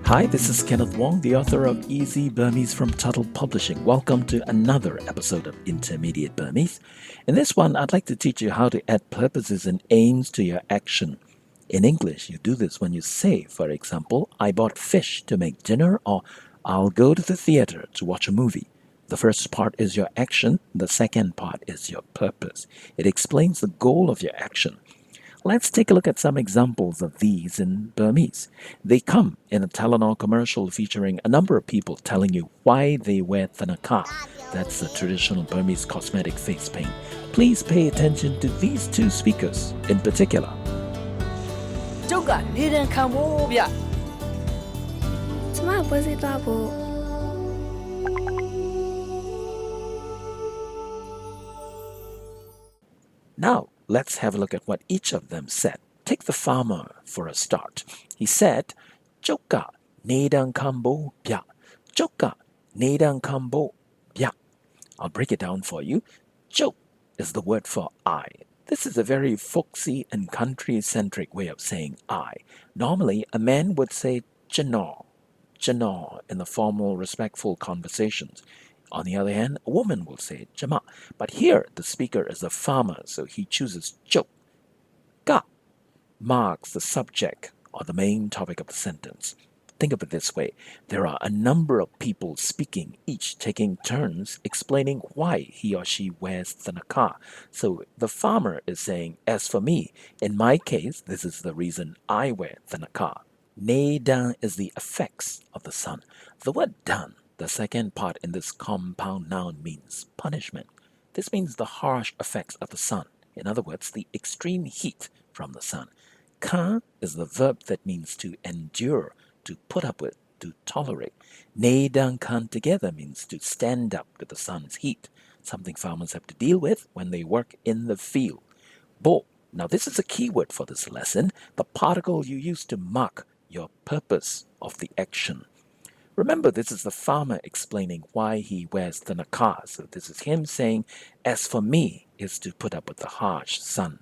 Hi, this is Kenneth Wong, the author of Easy Burmese from Tuttle Publishing. Welcome to another episode of Intermediate Burmese. In this one, I'd like to teach you how to add purposes and aims to your action. In English, you do this when you say, for example, I bought fish to make dinner, or I'll go to the theater to watch a movie. The first part is your action, the second part is your purpose. It explains the goal of your action. Let's take a look at some examples of these in Burmese. They come in a Telenor commercial featuring a number of people telling you why they wear Thanakha. That's the traditional Burmese cosmetic face paint. Please pay attention to these two speakers in particular. ကျုပ်ကနေတန်းခံဖို့ဗျကျမပွဲစီသွားဖို့ Now, let's have a look at what each of them said. Take the farmer for a start. He said, Joka nedan kambo bya. Joka nedan kambo bya. I'll break it down for you. Jok is the word for I. This is a very folksy and country-centric way of saying I. Normally, a man would say jano in the formal, respectful conversations. On the other hand, a woman will say jama. But here, the speaker is a farmer, so he chooses jok. Ka marks the subject or the main topic of the sentence. Think of it this way. There are a number of people speaking, each taking turns explaining why he or she wears Thanakha. So the farmer is saying, as for me, in my case, this is the reason I wear Thanakha. Nedan is the effects of the sun. The word dan, the second part in this compound noun, means punishment. This means the harsh effects of the sun. In other words, the extreme heat from the sun. Ka is the verb that means to endure, to put up with, to tolerate. Nedan kan together means to stand up to the sun's heat, something farmers have to deal with when they work in the field. Bo. Now this is a key word for this lesson, the particle you use to mark your purpose of the action. Remember, this is the farmer explaining why he wears Thanakha. So this is him saying, as for me, is to put up with the harsh sun.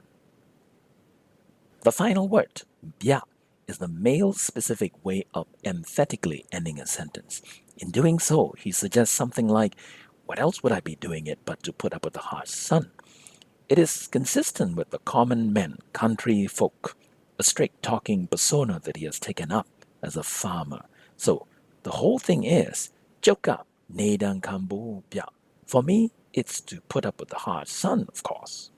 The final word, bya, is the male-specific way of emphatically ending a sentence. In doing so, he suggests something like, what else would I be doing it but to put up with the harsh sun? It is consistent with the common men, country folk, a straight-talking persona that he has taken up as a farmer. So, the whole thing is, joka nedan kambo bya. For me, it's to put up with the harsh sun, of course.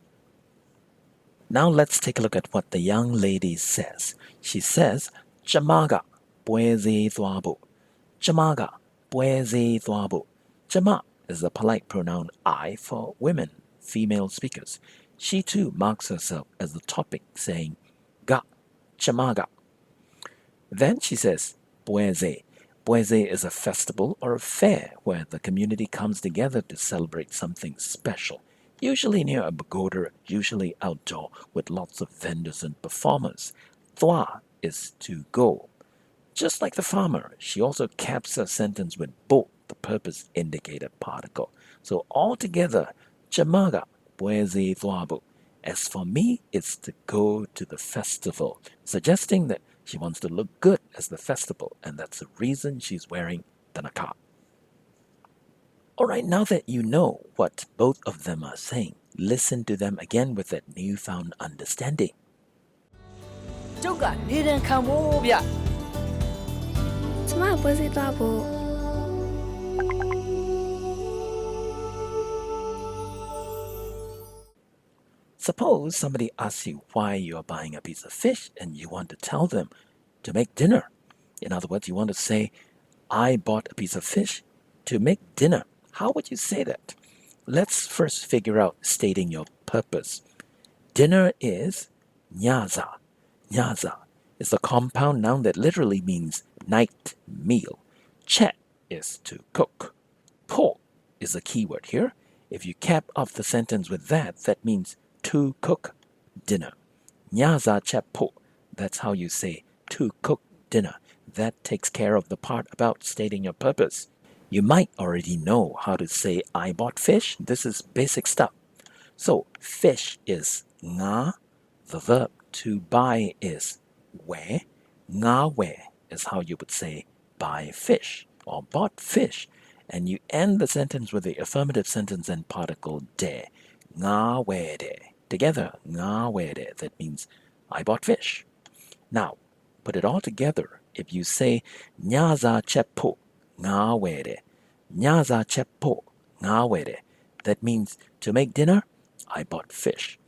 Now let's take a look at what the young lady says. She says, Chamaga bweze thwabu. Chamaga bweze thwabu. Chama is the polite pronoun I for women, female speakers. She too marks herself as the topic, saying, Ga chamaga. Then she says, bweze. Bweze is a festival or a fair where the community comes together to celebrate something special. Usually near a pagoda, usually outdoor, with lots of vendors and performers. Thwa is to go. Just like the farmer, she also caps her sentence with bo, the purpose indicator particle. So altogether, chamaga bweze thwabu. As for me, it's to go to the festival, suggesting that she wants to look good as the festival, and that's the reason she's wearing Thanakha. Alright, now that you know what both of them are saying, listen to them again with that newfound understanding. ကျုပ်ကနေတန်းခံဖို့ဗျ ကျမပွဲစီသွားဖို့ Suppose somebody asks you why you're buying a piece of fish and you want to tell them to make dinner. In other words, you want to say, I bought a piece of fish to make dinner. How would you say that? Let's first figure out stating your purpose. Dinner is nyaza. Nyaza is the compound noun that literally means night meal. Che is to cook. Po is a key word here. If you cap off the sentence with that, that means to cook dinner. Nyaza che po. That's how you say to cook dinner. That takes care of the part about stating your purpose. You might already know how to say I bought fish. This is basic stuff. So fish is nga. The verb to buy is we. Nga we is how you would say buy fish or bought fish, and you end the sentence with the affirmative sentence and particle de. Nga wede. Together, nga wede. That means I bought fish. Now, put it all together. If you say nyaza chepo nga wede, nyaza chepo nga wede, that means to make dinner, I bought fish.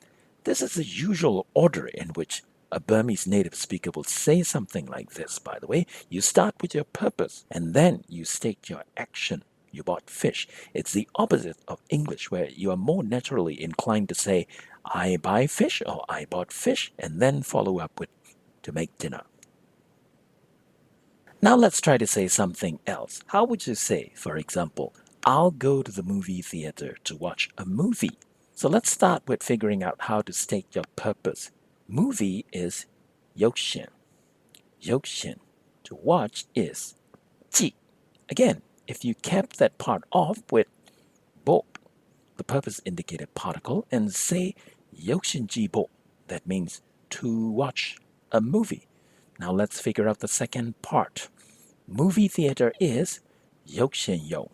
This is the usual order in which a Burmese native speaker will say something like this, by the way. You start with your purpose and then you state your action. You bought fish. It's the opposite of English, where you are more naturally inclined to say, I buy fish or I bought fish, and then follow up with to make dinner. Now let's try to say something else. How would you say, for example, I'll go to the movie theater to watch a movie? So let's start with figuring out how to state your purpose. Movie is yokshin. Yokshin. To watch is ji. Again, if you kept that part off with bo, the purpose indicated particle, and say yokshin ji bo, that means to watch a movie. Now let's figure out the second part. Movie theater is yokshin yong.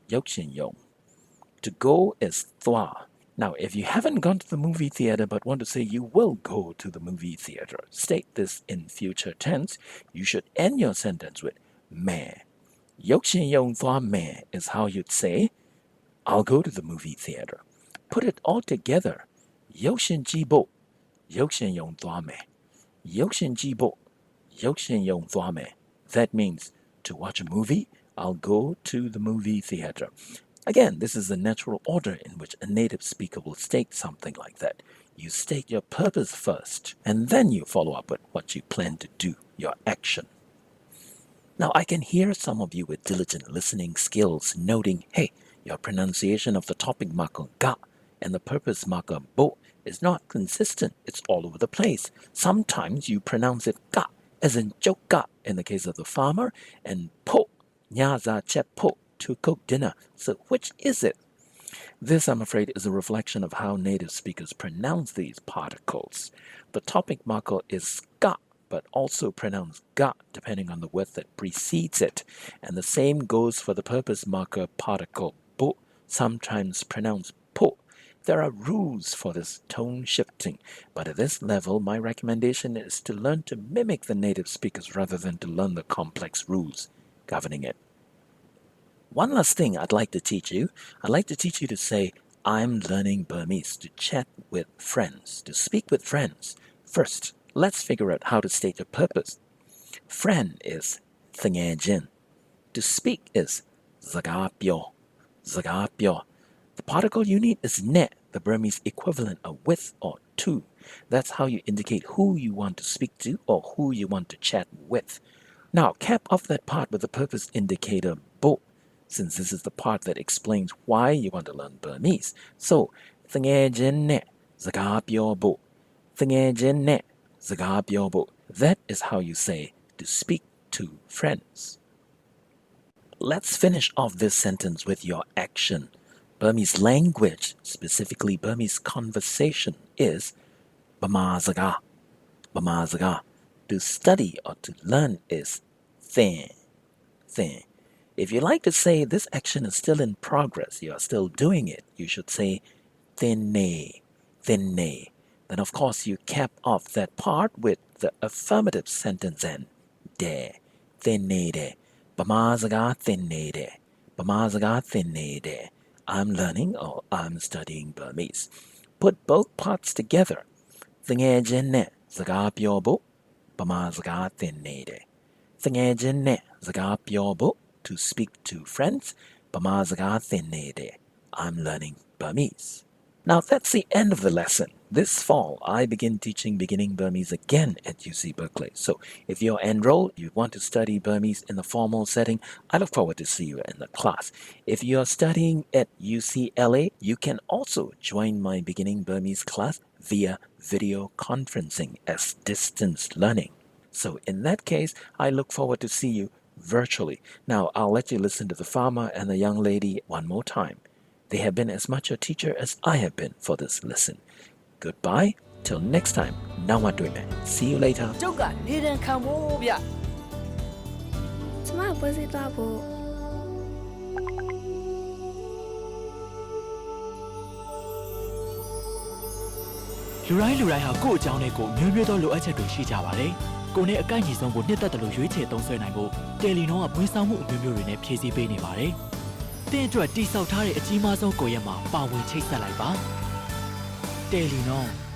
Yokshin yong. To go is thwa. Now, if you haven't gone to the movie theater but want to say you will go to the movie theater, state this in future tense. You should end your sentence with me. Yokshin yong thwa me is how you'd say, I'll go to the movie theater. Put it all together. Yokshin ji bo. Yokshin yong thwa me. Yokshin ji bo. Yokshin yong thwa me. That means to watch a movie, I'll go to the movie theater. Again, this is the natural order in which a native speaker will state something like that. You state your purpose first, and then you follow up with what you plan to do, your action. Now, I can hear some of you with diligent listening skills noting, hey, your pronunciation of the topic marker ga and the purpose marker bo is not consistent. It's all over the place. Sometimes you pronounce it ga, as in joka in the case of the farmer, and po, nyaza chep po, to cook dinner. So which is it? This, I'm afraid, is a reflection of how native speakers pronounce these particles. The topic marker is ga, but also pronounced ga depending on the word that precedes it. And the same goes for the purpose marker particle bo, sometimes pronounced po. There are rules for this tone shifting, but at this level, my recommendation is to learn to mimic the native speakers rather than to learn the complex rules governing it. One last thing I'd like to teach you. I'd like to teach you to say, I'm learning Burmese, to chat with friends, to speak with friends. First, let's figure out how to state your purpose. Friend is thingajin. To speak is zagapyo. Zagapyo. The particle you need is ne, the Burmese equivalent of with or to. That's how you indicate who you want to speak to or who you want to chat with. Now, cap off that part with the purpose indicator bo, since this is the part that explains why you want to learn Burmese. So, thingajin ne, zagapyo bo. Thingajin ne, zagapyo bo. That is how you say to speak to friends. Let's finish off this sentence with your action. Burmese language, specifically Burmese conversation, is bamazaga. Bamazaga. To study or to learn is thin. Thin. If you like to say this action is still in progress, you are still doing it, you should say thinne. Thinne. Then of course you cap off that part with the affirmative sentence and de. Thinne de. Bamazaga thinne de. Bamazaga thinne de. I'm learning or I'm studying Burmese. Put both parts together. Thingajin ne zagapyo bo. Bamazaga thinne de. Thingajin ne zagapyo bo. To speak to friends. Bamazaga thinne de. I'm learning Burmese. Now that's the end of the lesson. This fall, I begin teaching beginning Burmese again at UC Berkeley. So if you're enrolled, you want to study Burmese in the formal setting, I look forward to see you in the class. If you're studying at UCLA, you can also join my beginning Burmese class via video conferencing as distance learning. So in that case, I look forward to see you virtually. Now, I'll let you listen to the farmer and the young lady one more time. They have been as much a teacher as I have been for this lesson. Goodbye. Till next time. Nawadwime. See you later. ကျုပ်ကနေတန်းခံဖို့ဗျ ကျမ ကျမပွဲစီသွားဖို့ လူတိုင်းဟာကိုယ့်အကြောင်းနဲ့ကိုယ်မျိုးမျိုးသောလိုအပ်ချက်တွေရှိကြပါတယ်။ကိုယ်နဲ့အကိုက်ညီဆုံးကိုနှစ်သက်တယ်လို့ရွေးချယ်သုံးစွဲနိုင်ဖို့တယ်လီနောကဝန်ဆောင်မှုအမျိုးမျိုးတွေနဲ့ဖြည့်ဆည်းပေးနေပါတယ်။တင်းအတွက်တိစောက်ထားတဲ့အကြီးမားဆုံးကိုယ်ရက်မှာပါဝင်ချိတ်ဆက်လိုက်ပါ။တယ်လီနော